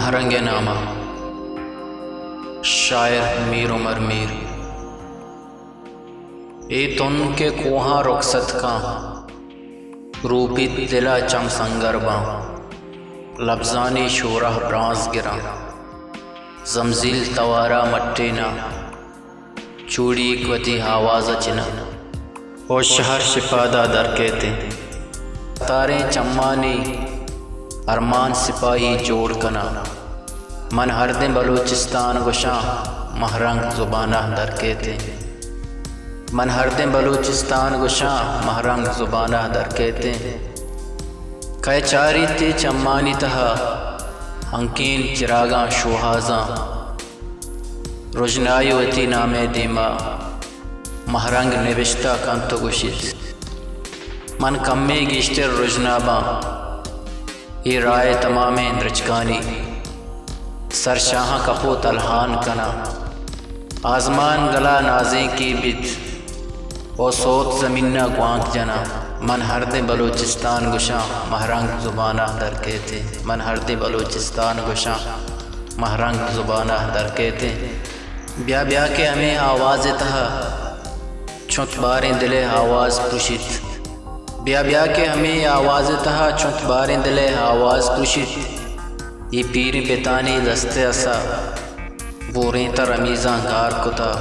محرنگ نامہ شاعر میر عمر میر۔ اے تن کے کوہاں رخصت کا روپی دلا چم سنگر باں، لفظانی شورہ برانز گراں، زمزیل توارا مٹینا چوڑی کوتی آواز چنا، او شہر شفادہ در کہتے تاریں چمانی ارمان سپاہی جوڑ کنا، من ہر دن بلوچستان گشاں مہرنگ زبانہ در کہتے، من ہر دن بلوچستان گشاں مہرنگ زبانہ در کہتے، کئے چاری تے چمانی تہا انکین چراغاں شوہازاں، رجنائی وتی نام دیما مہرنگ نوشتہ کن تو گشت، من کمے گیشتر رجناباں یہ رائے تمام رچکانی، سر شاہاں کپو تلہان کنا، آزمان گلا نازیں کی بد او صوت زمینہ گوانک جنا، من ہر دن بلوچستان گشاں مہرنگ زبانہ در کہتے، من ہر دن بلوچستان گشاں مہرنگ زبانہ در کہتے، بیا بیا کے ہمیں آواز تہا چھت باریں دلے آواز پرشت، بیا بیا کے ہمیں آواز تہا چھت باریں دلے آواز پرشت، یہ پیر بیتانی دستے اسا بوریں تر امیزاں گار کتا،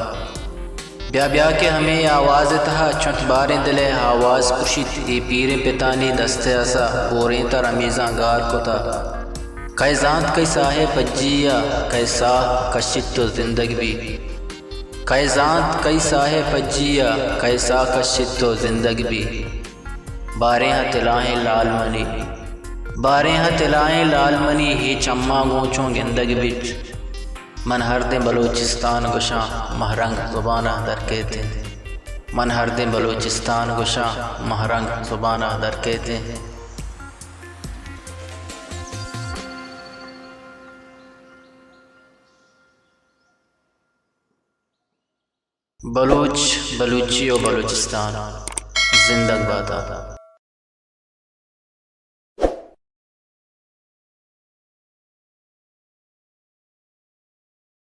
بیا بیا کے ہمیں آواز تہا چھت باریں دلے آواز پرشت، یہ پیر بیتانی دستے اسا بوریں تر امیزاں گار کتا، کئی زانت کئی ساہے پجیا کئی ساہ کشت تو زندگ بھی، کئی زانت کئی ساہے پجیا کئی ساہ کشت تو زندگ بھی، باریں ہاں تلائیں لال منی، باریں ہاں تلائیں لال منی ہی چمّا گونچوں گندگ بٹ، من ہر دن بلوچستان گشاں مہرنگ زبانہ در کہتے، من ہر دن بلوچستان گشاں مہرنگ زبانہ در کہتے۔ بلوچ، بلوچی و بلوچستان زندگ بادہ۔